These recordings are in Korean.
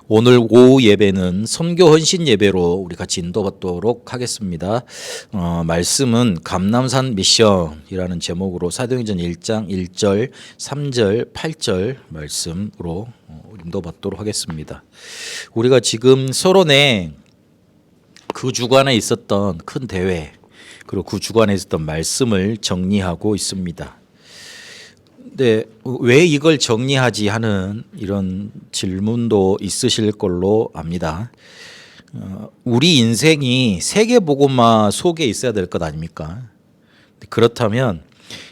오늘 오후 예배는 선교 헌신 예배로 우리 같이 인도받도록 하겠습니다. 말씀은 감람산 미션이라는 제목으로 사도행전 1장 1절, 3절, 8절 말씀으로 인도받도록 하겠습니다. 우리가 지금 서론에 그 주간에 있었던 큰 대회 그리고 그 주간에 있었던 말씀을 정리하고 있습니다. 근데 왜 이걸 정리하지 하는 이런 질문도 있으실 걸로 압니다. 우리 인생이 세계복음화 속에 있어야 될 것 아닙니까? 그렇다면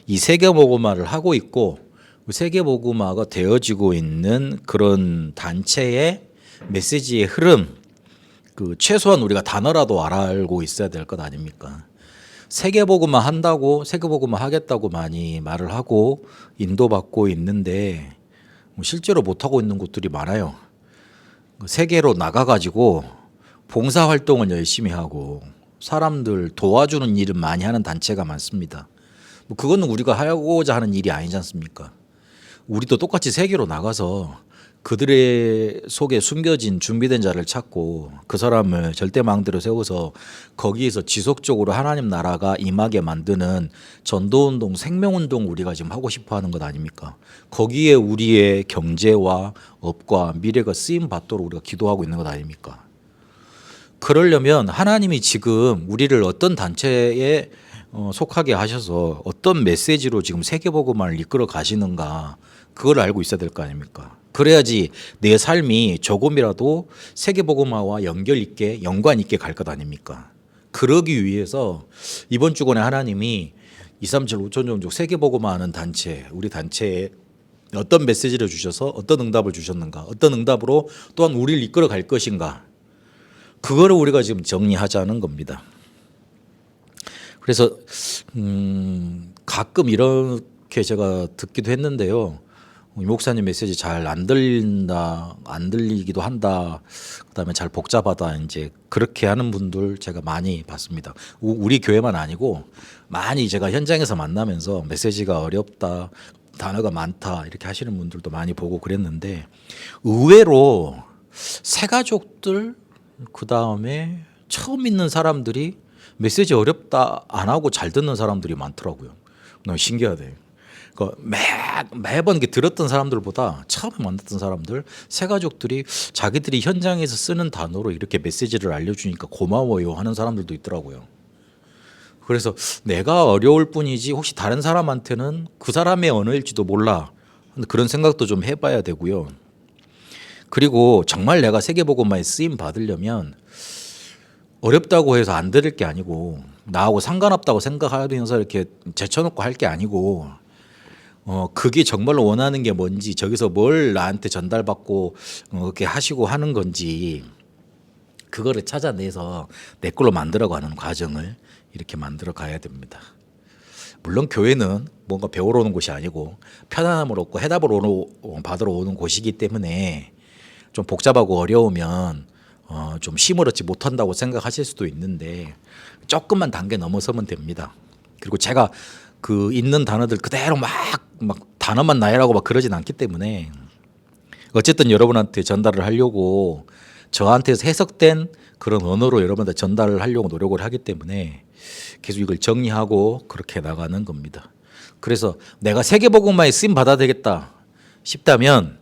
이 세계복음화를 하고 있고 세계복음화가 되어지고 있는 그런 단체의 메시지의 흐름, 최소한 우리가 단어라도 알고 있어야 될 것 아닙니까? 세계복음화 한다고 세계복음화 하겠다고 많이 말을 하고 인도받고 있는데 실제로 못하고 있는 곳들이 많아요. 세계로 나가가지고 봉사활동을 열심히 하고 사람들 도와주는 일은 많이 하는 단체가 많습니다. 그거는 우리가 하고자 하는 일이 아니지 않습니까? 우리도 똑같이 세계로 나가서 그들의 속에 숨겨진 준비된 자를 찾고 그 사람을 절대망대로 세워서 거기에서 지속적으로 하나님 나라가 임하게 만드는 전도운동, 생명운동 우리가 지금 하고 싶어 하는 것 아닙니까? 거기에 우리의 경제와 업과 미래가 쓰임 받도록 우리가 기도하고 있는 것 아닙니까? 그러려면 하나님이 지금 우리를 어떤 단체에 속하게 하셔서 어떤 메시지로 지금 세계복음화를 이끌어 가시는가 그걸 알고 있어야 될 거 아닙니까? 그래야지 내 삶이 조금이라도 세계복음화와 연관 있게 갈 것 아닙니까? 그러기 위해서 이번 주간에 하나님이 237 5천종족 세계복음화하는 단체, 우리 단체에 어떤 메시지를 주셔서 어떤 응답을 주셨는가, 어떤 응답으로 또한 우리를 이끌어 갈 것인가, 그거를 우리가 지금 정리하자는 겁니다. 그래서 가끔 이렇게 제가 듣기도 했는데요. 목사님 메시지 잘 안 들린다, 안 들리기도 한다. 그다음에 잘 복잡하다. 이제 그렇게 하는 분들 제가 많이 봤습니다. 우리 교회만 아니고 많이 제가 현장에서 만나면서 메시지가 어렵다, 단어가 많다 이렇게 하시는 분들도 많이 보고 그랬는데 의외로 새가족들 그다음에 처음 믿는 사람들이 메시지 어렵다 안 하고 잘 듣는 사람들이 많더라고요. 너무 신기하대요. 매번 들었던 사람들보다 처음에 만났던 사람들, 새가족들이 자기들이 현장에서 쓰는 단어로 이렇게 메시지를 알려주니까 고마워요 하는 사람들도 있더라고요. 그래서 내가 어려울 뿐이지 혹시 다른 사람한테는 그 사람의 언어일지도 몰라 그런 생각도 좀 해봐야 되고요. 그리고 정말 내가 세계복음화에 쓰임 받으려면 어렵다고 해서 안 들을 게 아니고 나하고 상관없다고 생각하면서 이렇게 제쳐놓고 할 게 아니고 그게 정말로 원하는 게 뭔지 저기서 뭘 나한테 전달받고 그렇게 하시고 하는 건지 그거를 찾아내서 내 걸로 만들어가는 과정을 이렇게 만들어 가야 됩니다. 물론 교회는 뭔가 배우러 오는 곳이 아니고 편안함을 얻고 해답을 받으러 오는 곳이기 때문에 좀 복잡하고 어려우면 좀 힘을 얻지 못한다고 생각하실 수도 있는데 조금만 단계 넘어서면 됩니다. 그리고 제가 있는 단어들 그대로 막 단어만 나열하고 막 그러진 않기 때문에 어쨌든 여러분한테 전달을 하려고 저한테서 해석된 그런 언어로 여러분한테 전달을 하려고 노력을 하기 때문에 계속 이걸 정리하고 그렇게 나가는 겁니다. 그래서 내가 세계복음화에 쓰임 받아야 되겠다 싶다면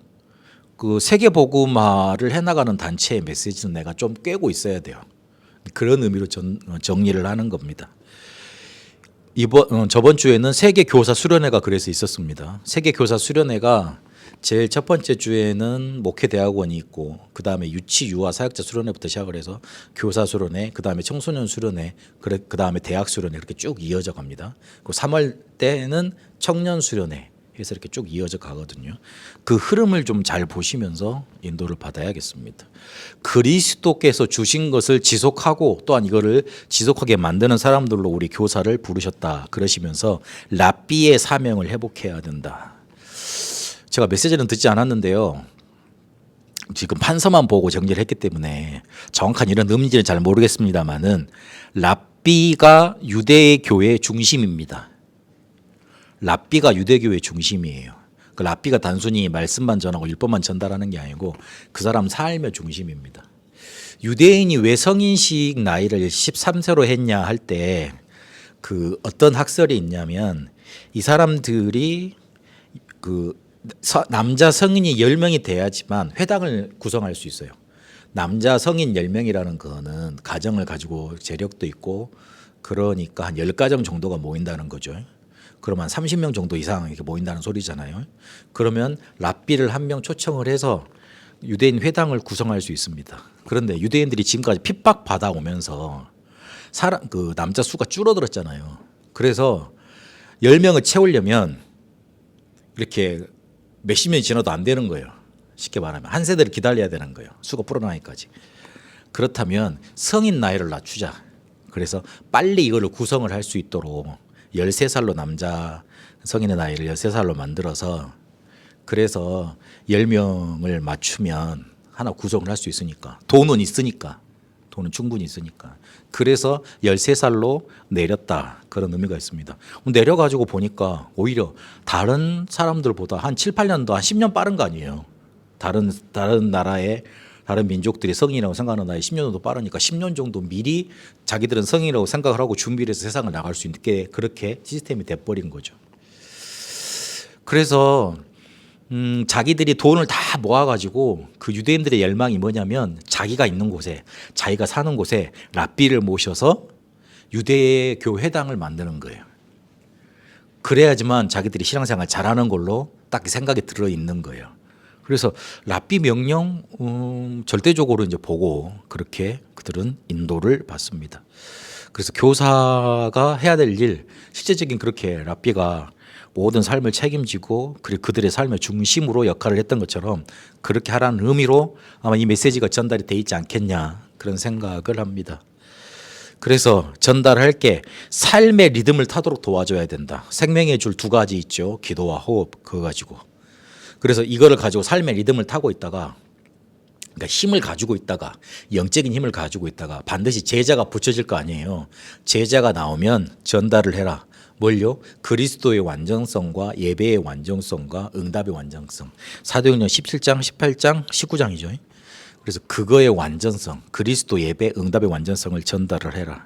그 세계복음화를 해나가는 단체의 메시지는 내가 좀 꿰고 있어야 돼요. 그런 의미로 정리를 하는 겁니다. 저번 주에는 세계교사 수련회가 그래서 있었습니다. 세계교사 수련회가 제일 첫 번째 주에는 목회대학원이 있고 그 다음에 유치 유아 사역자 수련회부터 시작을 해서 교사 수련회, 그 다음에 청소년 수련회, 그 다음에 대학 수련회 이렇게 쭉 이어져 갑니다. 그리고 3월 때는 청년 수련회 해서 이렇게 쭉 이어져 가거든요. 그 흐름을 좀 잘 보시면서 인도를 받아야겠습니다. 그리스도께서 주신 것을 지속하고 또한 이거를 지속하게 만드는 사람들로 우리 교사를 부르셨다. 그러시면서 랍비의 사명을 회복해야 된다. 제가 메시지는 듣지 않았는데요. 지금 판서만 보고 정리를 했기 때문에 정확한 이런 의미는 잘 모르겠습니다만은 랍비가 유대 교회의 중심입니다. 랍비가 유대교의 중심이에요. 그 랍비가 단순히 말씀만 전하고 율법만 전달하는 게 아니고 그 사람 삶의 중심입니다. 유대인이 왜 성인식 나이를 13세로 했냐 할 때 그 어떤 학설이 있냐면 이 사람들이 그 남자 성인이 10명이 돼야지만 회당을 구성할 수 있어요. 남자 성인 10명이라는 거는 가정을 가지고 재력도 있고 그러니까 한 10가정 정도가 모인다는 거죠. 그러면 30명 정도 이상 이렇게 모인다는 소리잖아요. 그러면 랍비를 한 명 초청을 해서 유대인 회당을 구성할 수 있습니다. 그런데 유대인들이 지금까지 핍박 받아오면서 그 남자 수가 줄어들었잖아요. 그래서 10명을 채우려면 이렇게 몇십 년이 지나도 안 되는 거예요. 쉽게 말하면 한 세대를 기다려야 되는 거예요. 수가 불어나기까지. 그렇다면 성인 나이를 낮추자. 그래서 빨리 이거를 구성을 할 수 있도록 13살로 남자 성인의 나이를 13살로 만들어서 그래서 10명을 맞추면 하나 구성을 할 수 있으니까 돈은 있으니까 돈은 충분히 있으니까 그래서 13살로 내렸다 그런 의미가 있습니다. 내려가지고 보니까 오히려 다른 사람들보다 한 7, 8년도 한 10년 빠른 거 아니에요. 다른 나라의 다른 민족들이 성인이라고 생각하는 나이 10년 정도 빠르니까 10년 정도 미리 자기들은 성인이라고 생각을 하고 준비를 해서 세상을 나갈 수 있게 그렇게 시스템이 돼버린 거죠. 그래서 자기들이 돈을 다 모아가지고 그 유대인들의 열망이 뭐냐면 자기가 있는 곳에 자기가 사는 곳에 랍비를 모셔서 유대교 회당을 만드는 거예요. 그래야지만 자기들이 신앙생활 잘하는 걸로 딱 생각이 들어 있는 거예요. 그래서 랍비 명령 절대적으로 이제 보고 그렇게 그들은 인도를 받습니다. 그래서 교사가 해야 될 일 실제적인 그렇게 랍비가 모든 삶을 책임지고 그리고 그들의 삶의 중심으로 역할을 했던 것처럼 그렇게 하라는 의미로 아마 이 메시지가 전달이 돼 있지 않겠냐 그런 생각을 합니다. 그래서 전달할 게 삶의 리듬을 타도록 도와줘야 된다. 생명의 줄 두 가지 있죠. 기도와 호흡 그거 가지고. 그래서 이거를 가지고 삶의 리듬을 타고 있다가 그러니까 힘을 가지고 있다가 영적인 힘을 가지고 있다가 반드시 제자가 붙여질 거 아니에요. 제자가 나오면 전달을 해라. 뭘요? 그리스도의 완전성과 예배의 완전성과 응답의 완전성. 사도행전 17장, 18장, 19장이죠. 그래서 그거의 완전성, 그리스도 예배, 응답의 완전성을 전달을 해라.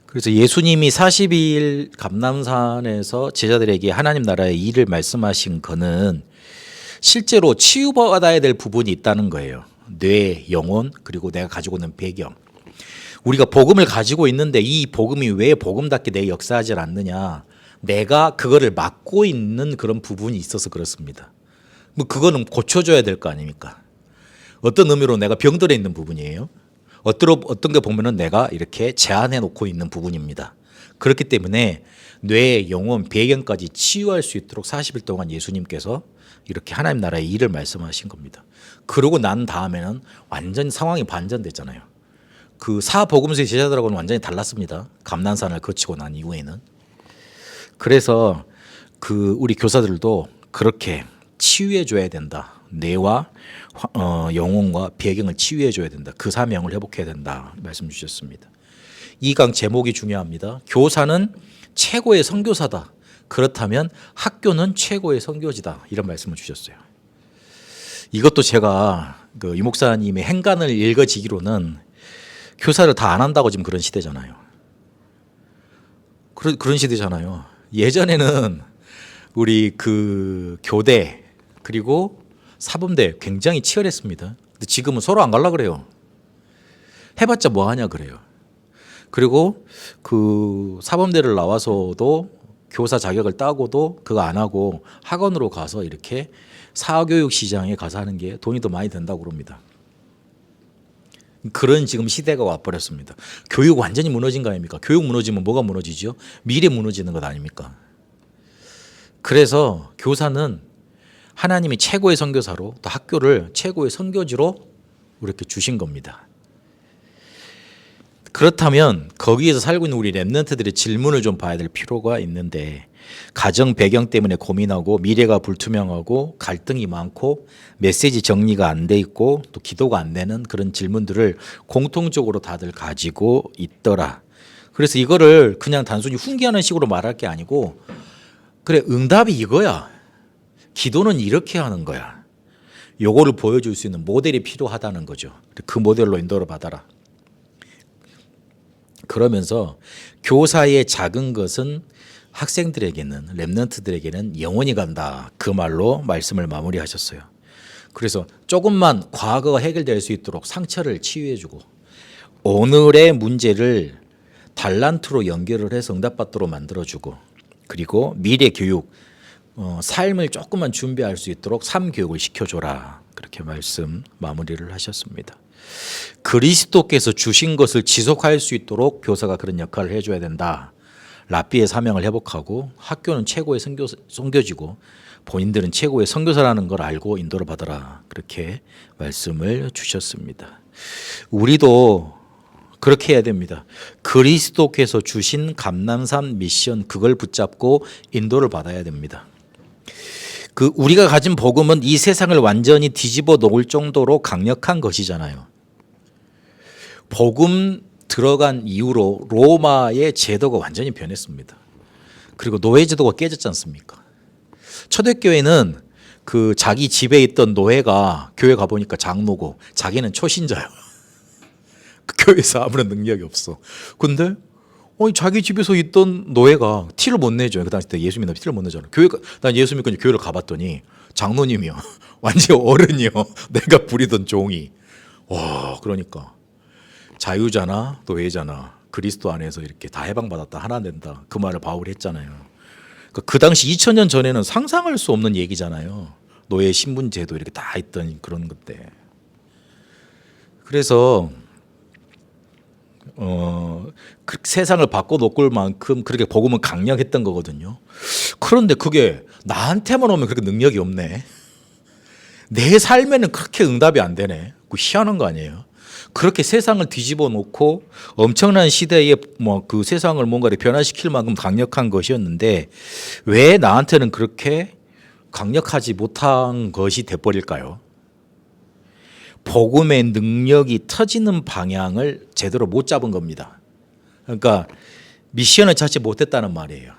그래서 예수님이 42일 감람산에서 제자들에게 하나님 나라의 일을 말씀하신 거는 실제로 치유받아야 될 부분이 있다는 거예요. 뇌, 영혼, 그리고 내가 가지고 있는 배경. 우리가 복음을 가지고 있는데 이 복음이 왜 복음답게 내 역사하지 않느냐. 내가 그거를 막고 있는 그런 부분이 있어서 그렇습니다. 뭐 그거는 고쳐줘야 될 거 아닙니까? 어떤 의미로 내가 병들어 있는 부분이에요. 어떤 게 보면은 내가 이렇게 제한해 놓고 있는 부분입니다. 그렇기 때문에 뇌, 영혼, 배경까지 치유할 수 있도록 40일 동안 예수님께서 이렇게 하나님 나라의 일을 말씀하신 겁니다. 그러고 난 다음에는 완전 상황이 반전됐잖아요. 그 사복음서의 제자들하고는 완전히 달랐습니다. 감난산을 거치고 난 이후에는. 그래서 그 우리 교사들도 그렇게 치유해 줘야 된다. 뇌와 영혼과 배경을 치유해 줘야 된다. 그 사명을 회복해야 된다. 말씀 주셨습니다. 이 강 제목이 중요합니다. 교사는 최고의 선교사다. 그렇다면 학교는 최고의 선교지다. 이런 말씀을 주셨어요. 이것도 제가 이 목사님의 행간을 읽어지기로는 교사를 다 안 한다고 지금 그런 시대잖아요. 그런 시대잖아요. 예전에는 우리 그 교대 그리고 사범대 굉장히 치열했습니다. 근데 지금은 서로 안 갈라 그래요. 해봤자 뭐 하냐 그래요. 그리고 그 사범대를 나와서도 교사 자격을 따고도 그거 안 하고 학원으로 가서 이렇게 사교육 시장에 가서 하는 게 돈이 더 많이 든다고 그럽니다. 그런 지금 시대가 와버렸습니다. 교육 완전히 무너진 거 아닙니까? 교육 무너지면 뭐가 무너지죠? 미래 무너지는 것 아닙니까? 그래서 교사는 하나님이 최고의 선교사로 또 학교를 최고의 선교지로 이렇게 주신 겁니다. 그렇다면 거기에서 살고 있는 우리 랩런트들의 질문을 좀 봐야 될 필요가 있는데 가정 배경 때문에 고민하고 미래가 불투명하고 갈등이 많고 메시지 정리가 안 돼 있고 또 기도가 안 되는 그런 질문들을 공통적으로 다들 가지고 있더라. 그래서 이거를 그냥 단순히 훈계하는 식으로 말할 게 아니고 그래 응답이 이거야. 기도는 이렇게 하는 거야. 요거를 보여줄 수 있는 모델이 필요하다는 거죠. 그 모델로 인도를 받아라. 그러면서 교사의 작은 것은 학생들에게는, 렘넌트들에게는 영원히 간다. 그 말로 말씀을 마무리하셨어요. 그래서 조금만 과거가 해결될 수 있도록 상처를 치유해주고 오늘의 문제를 달란트로 연결을 해서 응답받도록 만들어주고 그리고 미래 교육, 삶을 조금만 준비할 수 있도록 삶 교육을 시켜줘라. 그렇게 말씀 마무리를 하셨습니다. 그리스도께서 주신 것을 지속할 수 있도록 교사가 그런 역할을 해줘야 된다. 랍비의 사명을 회복하고 학교는 최고의 선교지고 본인들은 최고의 선교사라는 걸 알고 인도를 받아라. 그렇게 말씀을 주셨습니다. 우리도 그렇게 해야 됩니다. 그리스도께서 주신 감람산 미션 그걸 붙잡고 인도를 받아야 됩니다. 우리가 가진 복음은 이 세상을 완전히 뒤집어 놓을 정도로 강력한 것이잖아요. 복음 들어간 이후로 로마의 제도가 완전히 변했습니다. 그리고 노예 제도가 깨졌지 않습니까? 초대교회는 자기 집에 있던 노예가 교회 가보니까 장로고 자기는 초신자예요. 교회에서 아무런 능력이 없어. 근데 자기 집에서 있던 노예가 티를 못 내죠. 그 당시 때 예수 믿는 티를 못 내잖아. 난 예수 믿고 교회를 가봤더니 장로님이요, 완전 어른이요, 내가 부리던 종이. 와, 그러니까 자유자나 노예자나 그리스도 안에서 이렇게 다 해방받았다, 하나 된다. 그 말을 바울이 했잖아요. 그 당시 2000년 전에는 상상할 수 없는 얘기잖아요. 노예 신분제도 이렇게 다 있던 그런 것 때. 그래서 세상을 바꿔놓을 만큼 그렇게 복음은 강력했던 거거든요. 그런데 그게 나한테만 오면 그렇게 능력이 없네. 내 삶에는 그렇게 응답이 안 되네. 희한한 거 아니에요? 그렇게 세상을 뒤집어 놓고 엄청난 시대에 그 세상을 뭔가 변화시킬 만큼 강력한 것이었는데 왜 나한테는 그렇게 강력하지 못한 것이 돼버릴까요? 복음의 능력이 터지는 방향을 제대로 못 잡은 겁니다. 그러니까 미션을 찾지 못했다는 말이에요.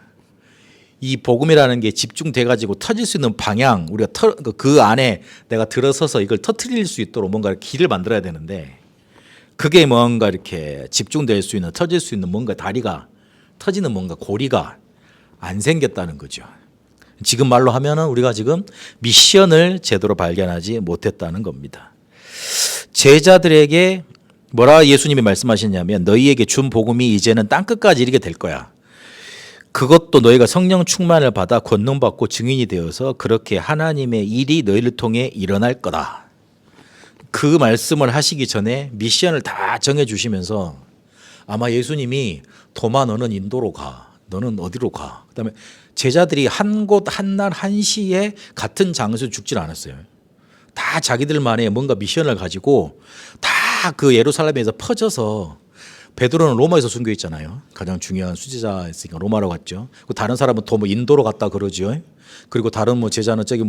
이 복음이라는 게 집중돼 가지고 터질 수 있는 방향, 우리가 그 안에 내가 들어서서 이걸 터뜨릴 수 있도록 뭔가 길을 만들어야 되는데 그게 뭔가 이렇게 집중될 수 있는, 터질 수 있는 뭔가 다리가 터지는 뭔가 고리가 안 생겼다는 거죠. 지금 말로 하면은 우리가 지금 미션을 제대로 발견하지 못했다는 겁니다. 제자들에게 뭐라 예수님이 말씀하셨냐면 너희에게 준 복음이 이제는 땅끝까지 이르게 될 거야. 그것도 너희가 성령 충만을 받아 권능받고 증인이 되어서 그렇게 하나님의 일이 너희를 통해 일어날 거다. 그 말씀을 하시기 전에 미션을 다 정해주시면서 아마 예수님이 도마 너는 인도로 가, 너는 어디로 가. 그다음에 제자들이 한 곳 한 날 한 시에 같은 장소에 죽질 않았어요. 다 자기들만의 뭔가 미션을 가지고 다 그 예루살렘에서 퍼져서 베드로는 로마에서 순교했잖아요. 가장 중요한 수제자였으니까 로마로 갔죠. 다른 사람은 또 인도로 갔다 그러죠. 그리고 다른 제자는 저기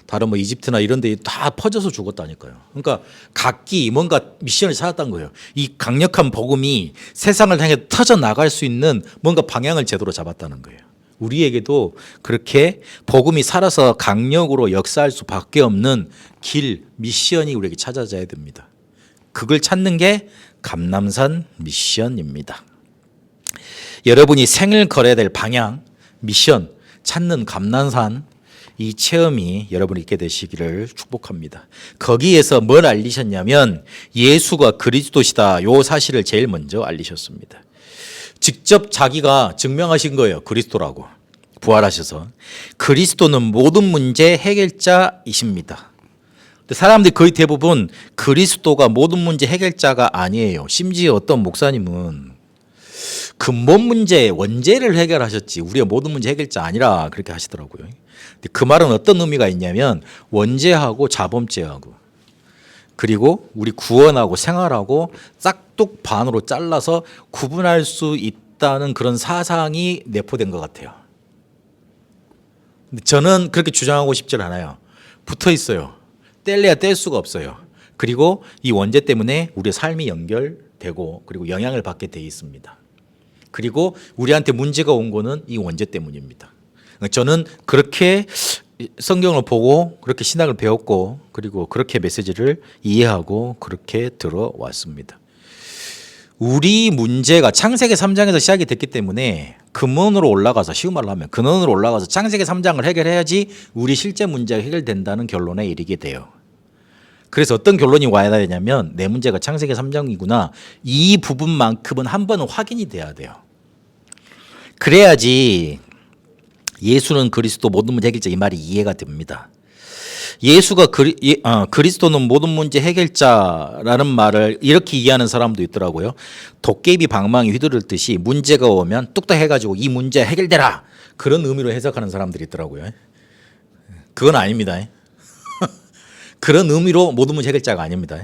다른 이집트나 이런 데 다 퍼져서 죽었다니까요. 그러니까 각기 뭔가 미션을 찾았다는 거예요. 이 강력한 복음이 세상을 향해 터져 나갈 수 있는 뭔가 방향을 제대로 잡았다는 거예요. 우리에게도 그렇게 복음이 살아서 강력으로 역사할 수밖에 없는 길, 미션이 우리에게 찾아져야 됩니다. 그걸 찾는 게 감람산 미션입니다. 여러분이 생을 걸어야 될 방향, 미션, 찾는 감람산, 이 체험이 여러분이 있게 되시기를 축복합니다. 거기에서 뭘 알리셨냐면 예수가 그리스도시다, 요 사실을 제일 먼저 알리셨습니다. 직접 자기가 증명하신 거예요. 그리스도라고. 부활하셔서. 그리스도는 모든 문제 해결자이십니다. 사람들이 거의 대부분 그리스도가 모든 문제 해결자가 아니에요. 심지어 어떤 목사님은 근본 문제, 원죄를 해결하셨지 우리가 모든 문제 해결자 아니라 그렇게 하시더라고요. 근데 그 말은 어떤 의미가 있냐면 원죄하고 자범죄하고 그리고 우리 구원하고 생활하고 싹둑 반으로 잘라서 구분할 수 있다는 그런 사상이 내포된 것 같아요. 근데 저는 그렇게 주장하고 싶지 않아요. 붙어 있어요. 뗄래야 뗄 수가 없어요. 그리고 이 원죄 때문에 우리의 삶이 연결되고 그리고 영향을 받게 돼 있습니다. 그리고 우리한테 문제가 온 거는 이 원죄 때문입니다. 저는 그렇게 성경을 보고 그렇게 신학을 배웠고 그리고 그렇게 메시지를 이해하고 그렇게 들어왔습니다. 우리 문제가 창세기 3장에서 시작이 됐기 때문에 근원으로 올라가서, 쉬운 말로 하면 근원으로 올라가서 창세기 3장을 해결해야지 우리 실제 문제가 해결된다는 결론에 이르게 돼요. 그래서 어떤 결론이 와야 되냐면 내 문제가 창세기 3장이구나, 이 부분만큼은 한 번은 확인이 돼야 돼요. 그래야지 예수는 그리스도 모든 문제 해결자 이 말이 이해가 됩니다. 예수가 그리스도는 모든 문제 해결자라는 말을 이렇게 이해하는 사람도 있더라고요. 도깨비 방망이 휘두를 듯이 문제가 오면 뚝딱 해가지고 이 문제 해결되라, 그런 의미로 해석하는 사람들이 있더라고요. 그건 아닙니다. 그런 의미로 모든 문제 해결자가 아닙니다.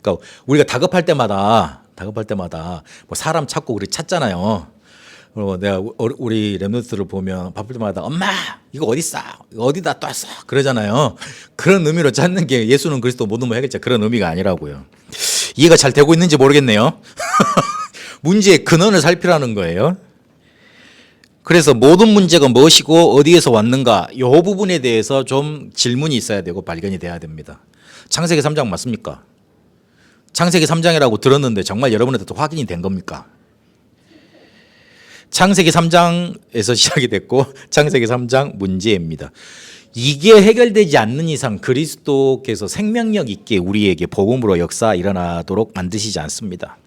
그러니까 우리가 다급할 때마다 뭐 사람 찾고 우리 찾잖아요. 내가 우리 랩노트를 보면 바쁠 때마다 엄마 이거 어디 있어? 어디다 ጧ어? 그러잖아요. 그런 의미로 찾는 게 예수는 그리스도 모든 문 해결자, 그런 의미가 아니라고요. 이해가 잘 되고 있는지 모르겠네요. 문제의 근원을 살피라는 거예요. 그래서 모든 문제가 무엇이고 어디에서 왔는가, 이 부분에 대해서 좀 질문이 있어야 되고 발견이 돼야 됩니다. 창세기 3장 맞습니까? 창세기 3장이라고 들었는데 정말 여러분한테도 확인이 된 겁니까? 창세기 3장에서 시작이 됐고 창세기 3장 문제입니다. 이게 해결되지 않는 이상 그리스도께서 생명력 있게 우리에게 복음으로 역사 일어나도록 만드시지 않습니다.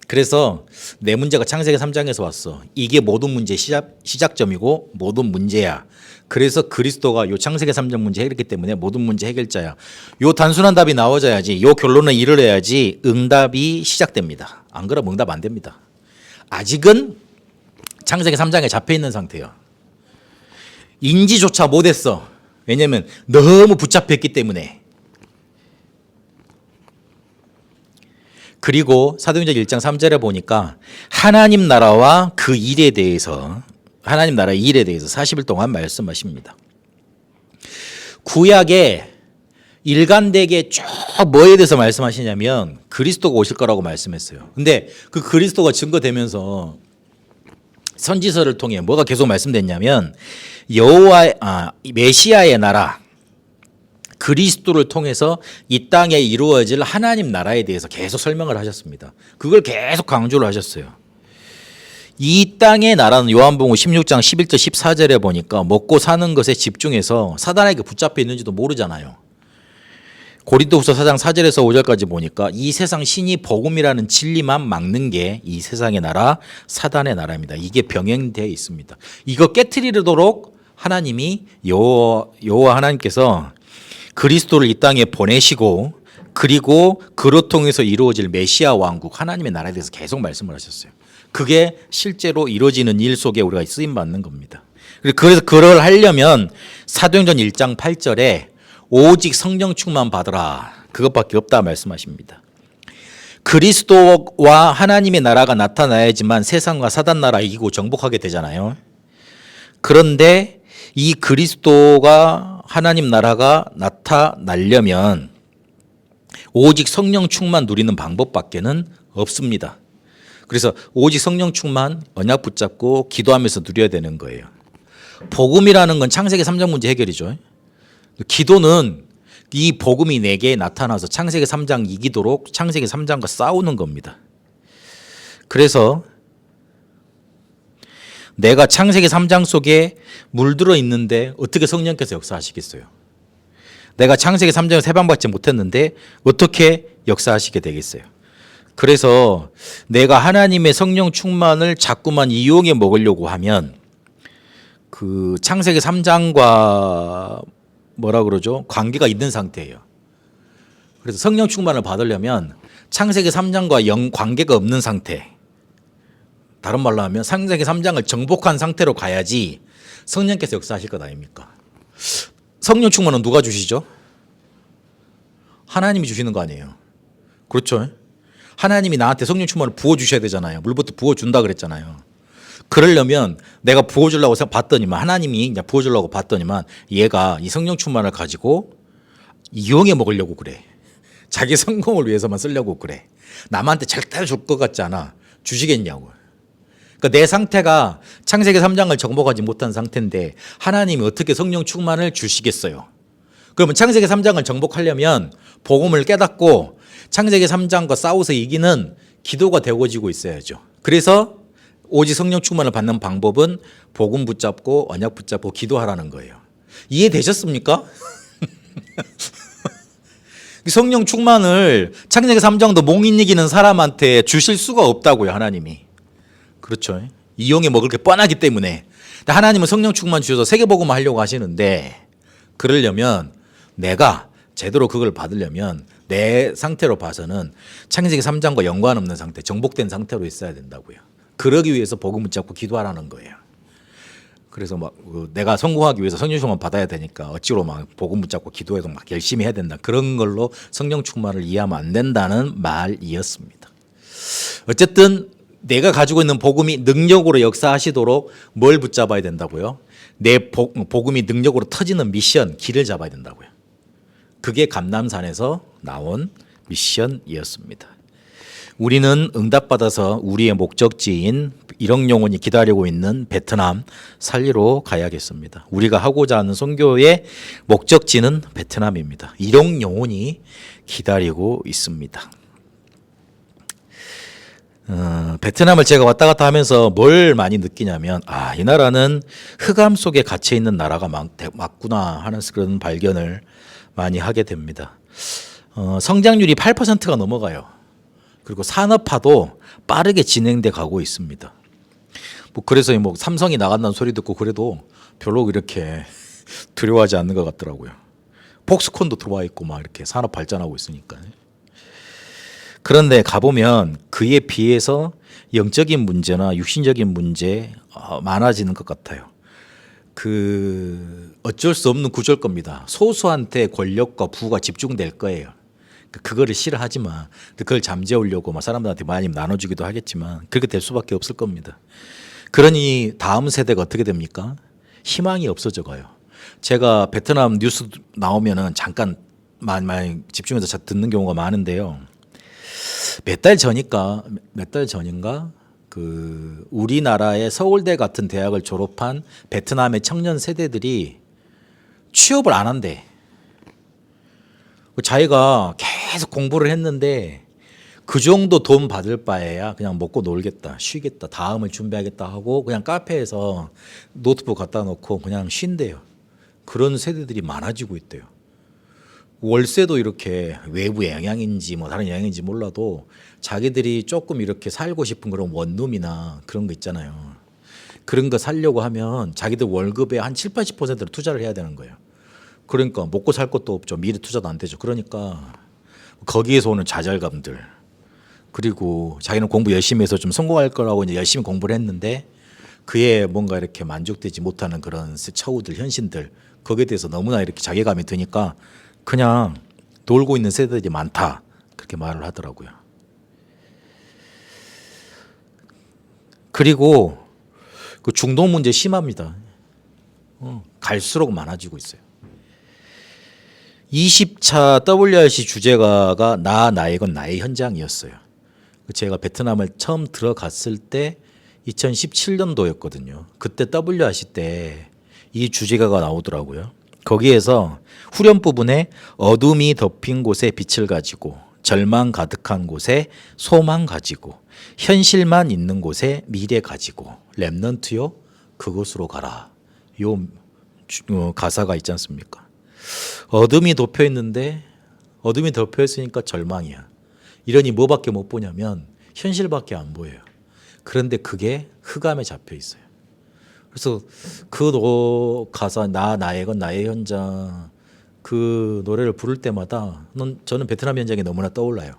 그래서 내 문제가 창세기 3장에서 왔어. 이게 모든 문제의 시작점이고 모든 문제야. 그래서 그리스도가 요 창세기 3장 문제 해결했기 때문에 모든 문제 해결자야. 요 단순한 답이 나와줘야지, 요 결론을 이르러야지 응답이 시작됩니다. 안 그러면 응답 안 됩니다. 아직은 창세기 3장에 잡혀 있는 상태예요. 인지조차 못했어. 왜냐하면 너무 붙잡혀 있기 때문에. 그리고 사도행전 1장 3절에 보니까 하나님 나라와 그 일에 대해서, 하나님 나라의 일에 대해서 40일 동안 말씀하십니다. 구약에 일관되게 쭉 뭐에 대해서 말씀하시냐면 그리스도가 오실 거라고 말씀했어요. 근데 그 그리스도가 증거되면서 선지서를 통해 뭐가 계속 말씀됐냐면 메시아의 나라, 그리스도를 통해서 이 땅에 이루어질 하나님 나라에 대해서 계속 설명을 하셨습니다. 그걸 계속 강조를 하셨어요. 이 땅의 나라는 요한복음 16장 11절 14절에 보니까 먹고 사는 것에 집중해서 사단에게 붙잡혀 있는지도 모르잖아요. 고린도후서 4장 4절에서 5절까지 보니까 이 세상 신이 복음이라는 진리만 막는 게 이 세상의 나라, 사단의 나라입니다. 이게 병행되어 있습니다. 이거 깨트리도록 하나님이 여호와 하나님께서 그리스도를 이 땅에 보내시고, 그리고 그로 통해서 이루어질 메시아 왕국, 하나님의 나라에 대해서 계속 말씀을 하셨어요. 그게 실제로 이루어지는 일 속에 우리가 쓰임 받는 겁니다. 그래서 그걸 하려면 사도행전 1장 8절에 오직 성령 충만 받으라, 그것밖에 없다 말씀하십니다. 그리스도와 하나님의 나라가 나타나야지만 세상과 사단 나라 이기고 정복하게 되잖아요. 그런데 이 그리스도가 하나님 나라가 나타나려면 오직 성령 충만 누리는 방법밖에는 없습니다. 그래서 오직 성령 충만, 언약 붙잡고 기도하면서 누려야 되는 거예요. 복음이라는 건 창세기 3장 문제 해결이죠. 기도는 이 복음이 내게 나타나서 창세기 3장 이기도록 창세기 3장과 싸우는 겁니다. 그래서 내가 창세기 3장 속에 물들어 있는데 어떻게 성령께서 역사하시겠어요? 내가 창세기 3장에서 해방받지 못했는데 어떻게 역사하시게 되겠어요? 그래서 내가 하나님의 성령 충만을 자꾸만 이용해 먹으려고 하면 그 창세기 3장과 뭐라 그러죠? 관계가 있는 상태예요. 그래서 성령 충만을 받으려면 창세기 3장과 관계가 없는 상태, 다른 말로 하면 창세기 3장을 정복한 상태로 가야지 성령께서 역사하실 것 아닙니까? 성령 충만은 누가 주시죠? 하나님이 주시는 거 아니에요. 그렇죠? 하나님이 나한테 성령 충만을 부어주셔야 되잖아요. 물부터 부어준다 그랬잖아요. 그러려면 내가 부어주려고 봤더니만, 하나님이 이제 부어주려고 봤더니만 얘가 이 성령 충만을 가지고 이용해 먹으려고 그래. 자기 성공을 위해서만 쓰려고 그래. 남한테 절대 줄 것 같지 않아. 주시겠냐고. 그러니까 내 상태가 창세기 3장을 정복하지 못한 상태인데 하나님이 어떻게 성령 충만을 주시겠어요? 그러면 창세기 3장을 정복하려면 복음을 깨닫고 창세기 3장과 싸워서 이기는 기도가 되어지고 있어야죠. 그래서 오직 성령 충만을 받는 방법은 복음 붙잡고 언약 붙잡고 기도하라는 거예요. 이해되셨습니까? 성령 충만을 창세기 3장도 몽인 이기는 사람한테 주실 수가 없다고요, 하나님이. 그렇죠. 이용해 먹을 게 뻔하기 때문에. 하나님은 성령 충만 주셔서 세계복음을 하려고 하시는데 그러려면 내가 제대로 그걸 받으려면 내 상태로 봐서는 창세기 3장과 연관 없는 상태, 정복된 상태로 있어야 된다고요. 그러기 위해서 복음을 잡고 기도하라는 거예요. 그래서 막 내가 성공하기 위해서 성령 충만 받아야 되니까 억지로 막 복음 붙잡고 기도해도 막 열심히 해야 된다. 그런 걸로 성령 충만을 이해하면 안 된다는 말이었습니다. 어쨌든 내가 가지고 있는 복음이 능력으로 역사하시도록 뭘 붙잡아야 된다고요? 내 복음이 능력으로 터지는 미션, 길을 잡아야 된다고요. 그게 감람산에서 나온 미션이었습니다. 우리는 응답받아서 우리의 목적지인 일억 영혼이 기다리고 있는 베트남 살리러 가야겠습니다. 우리가 하고자 하는 선교의 목적지는 베트남입니다. 일억 영혼이 기다리고 있습니다. 베트남을 제가 왔다 갔다 하면서 뭘 많이 느끼냐면 이 나라는 흑암 속에 갇혀 있는 나라가 맞구나 하는 그런 발견을 많이 하게 됩니다. 성장률이 8%가 넘어가요. 그리고 산업화도 빠르게 진행돼 가고 있습니다. 그래서 삼성이 나간다는 소리 듣고 그래도 별로 이렇게 두려워하지 않는 것 같더라고요. 폭스콘도 들어와 있고 막 이렇게 산업 발전하고 있으니까. 그런데 가보면 그에 비해서 영적인 문제나 육신적인 문제 많아지는 것 같아요. 어쩔 수 없는 구조일 겁니다. 소수한테 권력과 부가 집중될 거예요. 그거를 싫어하지만 그걸 잠재우려고 사람들한테 많이 나눠주기도 하겠지만 그렇게 될 수밖에 없을 겁니다. 그러니 다음 세대가 어떻게 됩니까? 희망이 없어져 가요. 제가 베트남 뉴스 나오면은 잠깐 많이 집중해서 듣는 경우가 많은데요. 몇 달 전인가 우리나라의 서울대 같은 대학을 졸업한 베트남의 청년 세대들이 취업을 안 한대. 자기가 계속 공부를 했는데 그 정도 돈 받을 바에야 그냥 먹고 놀겠다, 쉬겠다, 다음을 준비하겠다 하고 그냥 카페에서 노트북 갖다 놓고 그냥 쉰대요. 그런 세대들이 많아지고 있대요. 월세도 이렇게 외부의 영향인지 다른 영향인지 몰라도 자기들이 조금 이렇게 살고 싶은 그런 원룸이나 그런 거 있잖아요. 그런 거 살려고 하면 자기들 월급의 한 7, 80%를 투자를 해야 되는 거예요. 그러니까 먹고 살 것도 없죠. 미래 투자도 안 되죠. 그러니까 거기에서 오는 좌절감들, 그리고 자기는 공부 열심히 해서 좀 성공할 거라고 이제 열심히 공부를 했는데 그에 뭔가 이렇게 만족되지 못하는 그런 처우들, 현실들, 거기에 대해서 너무나 이렇게 자괴감이 드니까 그냥 놀고 있는 세대들이 많다, 그렇게 말을 하더라고요. 그리고 그 중동 문제 심합니다. 갈수록 많아지고 있어요. 20차 WRC 주제가가 나의 건 나의 현장이었어요. 제가 베트남을 처음 들어갔을 때 2017년도였거든요. 그때 WRC 때 이 주제가가 나오더라고요. 거기에서 후렴 부분에 어둠이 덮인 곳에 빛을 가지고 절망 가득한 곳에 소망 가지고 현실만 있는 곳에 미래 가지고 렘넌트요 그곳으로 가라. 요 가사가 있지 않습니까? 어둠이 덮여 있는데 어둠이 덮여 있으니까 절망이야. 이러니 뭐밖에 못 보냐면 현실밖에 안 보여요. 그런데 그게 흑암에 잡혀 있어요. 그래서 가사 나의 건 나의 현장 그 노래를 부를 때마다 저는 베트남 현장이 너무나 떠올라요.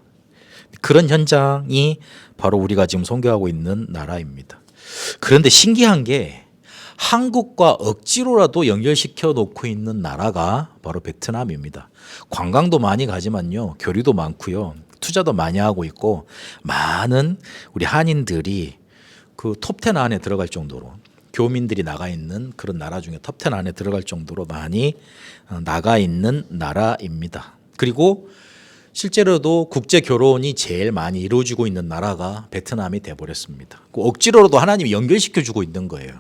그런 현장이 바로 우리가 지금 선교하고 있는 나라입니다. 그런데 신기한 게 한국과 억지로라도 연결시켜 놓고 있는 나라가 바로 베트남입니다. 관광도 많이 가지만요, 교류도 많고요, 투자도 많이 하고 있고, 많은 우리 한인들이 그 톱10 안에 들어갈 정도로, 교민들이 나가 있는 그런 나라 중에 톱10 안에 들어갈 정도로 많이 나가 있는 나라입니다. 그리고 실제로도 국제 결혼이 제일 많이 이루어지고 있는 나라가 베트남이 돼버렸습니다. 억지로라도 하나님이 연결시켜주고 있는 거예요.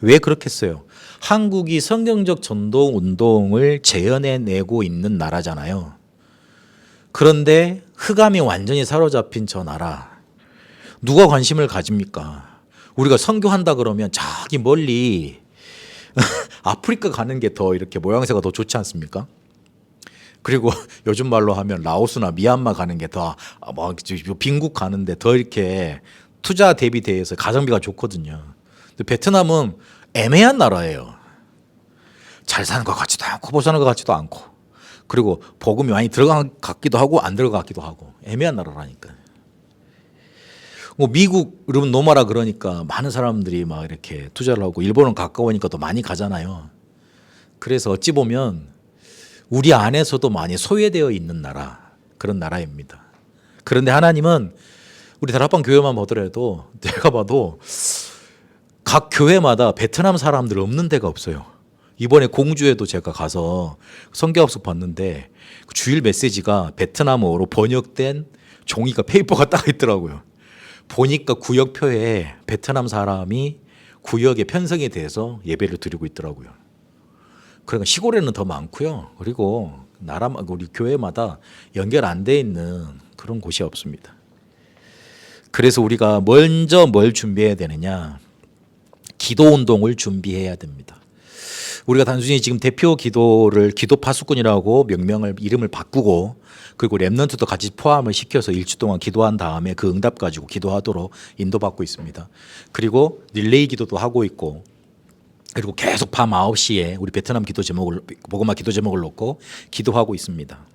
왜 그렇겠어요? 한국이 성경적 전도 운동을 재현해내고 있는 나라잖아요. 그런데 흑암이 완전히 사로잡힌 저 나라, 누가 관심을 가집니까? 우리가 선교한다 그러면 저기 멀리 아프리카 가는 게 더 이렇게 모양새가 더 좋지 않습니까? 그리고 요즘 말로 하면 라오스나 미얀마 가는 게 더 빈국 가는데 더 이렇게 투자 대비 대해서 가성비가 좋거든요. 근데 베트남은 애매한 나라예요. 잘 사는 것 같지도 않고 못 사는 것 같지도 않고, 그리고 복음이 많이 들어간 것 같기도 하고 안 들어간 것 같기도 하고 애매한 나라라니까. 뭐 미국 여러분 노마라 그러니까 많은 사람들이 막 이렇게 투자를 하고, 일본은 가까우니까 또 많이 가잖아요. 그래서 어찌 보면 우리 안에서도 많이 소외되어 있는 나라, 그런 나라입니다. 그런데 하나님은 우리 다락방 교회만 보더라도, 제가 봐도 각 교회마다 베트남 사람들 없는 데가 없어요. 이번에 공주에도 제가 가서 성경학습 봤는데 주일 메시지가 베트남어로 번역된 종이가 페이퍼가 딱 있더라고요. 보니까 구역표에 베트남 사람이 구역에 편성이 돼서 예배를 드리고 있더라고요. 그러니까 시골에는 더 많고요. 그리고 우리 교회마다 연결 안 돼 있는 그런 곳이 없습니다. 그래서 우리가 먼저 뭘 준비해야 되느냐? 기도 운동을 준비해야 됩니다. 우리가 단순히 지금 대표 기도를 기도 파수꾼이라고 이름을 바꾸고, 그리고 렘넌트도 같이 포함을 시켜서 일주 동안 기도한 다음에 그 응답 가지고 기도하도록 인도받고 있습니다. 그리고 릴레이 기도도 하고 있고, 그리고 계속 밤 9시에 우리 베트남 복음화 기도 제목을 놓고 기도하고 있습니다.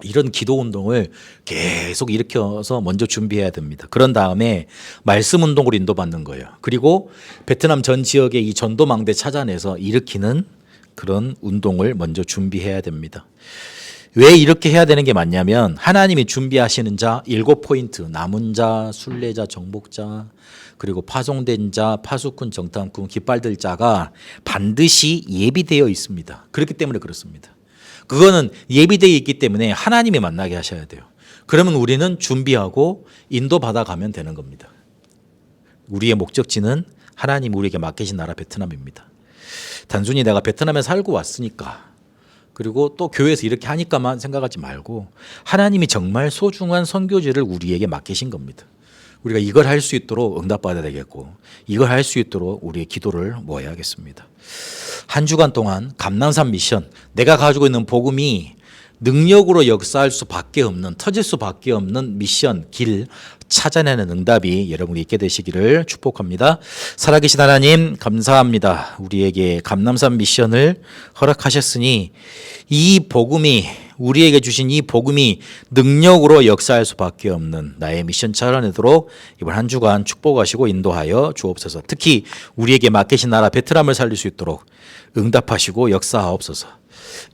이런 기도 운동을 계속 일으켜서 먼저 준비해야 됩니다. 그런 다음에 말씀 운동으로 인도받는 거예요. 그리고 베트남 전 지역에 이 전도망대 찾아내서 일으키는 그런 운동을 먼저 준비해야 됩니다. 왜 이렇게 해야 되는 게 맞냐면, 하나님이 준비하시는 자 7포인트, 남은 자, 순례자, 정복자, 그리고 파송된 자, 파수꾼, 정탐꾼, 깃발들 자가 반드시 예비되어 있습니다. 그렇기 때문에 그렇습니다. 그거는 예비되어 있기 때문에 하나님이 만나게 하셔야 돼요. 그러면 우리는 준비하고 인도받아 가면 되는 겁니다. 우리의 목적지는 하나님 우리에게 맡기신 나라 베트남입니다. 단순히 내가 베트남에 살고 왔으니까, 그리고 또 교회에서 이렇게 하니까만 생각하지 말고, 하나님이 정말 소중한 선교지를 우리에게 맡기신 겁니다. 우리가 이걸 할 수 있도록 응답받아야 되겠고, 이걸 할 수 있도록 우리의 기도를 모아야겠습니다. 한 주간 동안 감남산 미션, 내가 가지고 있는 복음이 능력으로 역사할 수밖에 없는, 터질 수밖에 없는 미션, 길 찾아내는 응답이 여러분이 있게 되시기를 축복합니다. 살아계신 하나님 감사합니다. 우리에게 감남산 미션을 허락하셨으니, 이 복음이, 우리에게 주신 이 복음이 능력으로 역사할 수밖에 없는 나의 미션 찾아내도록 이번 한 주간 축복하시고 인도하여 주옵소서. 특히 우리에게 맡기신 나라 베트남을 살릴 수 있도록 응답하시고 역사하옵소서.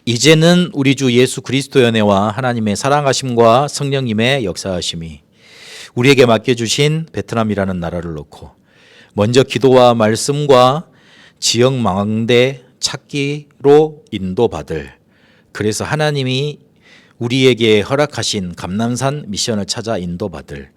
이제는 우리 주 예수 그리스도의 은혜와 하나님의 사랑하심과 성령님의 역사하심이 우리에게 맡겨주신 베트남이라는 나라를 놓고 먼저 기도와 말씀과 지역 망대 찾기로 인도받을, 그래서 하나님이 우리에게 허락하신 감남산 미션을 찾아 인도받을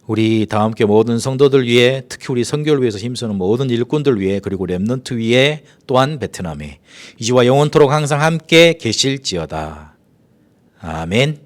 우리 다 함께 모든 성도들 위해, 특히 우리 선교를 위해서 힘쓰는 모든 일꾼들 위해, 그리고 렘넌트 위해, 또한 베트남에 이제와 영원토록 항상 함께 계실지어다. 아멘.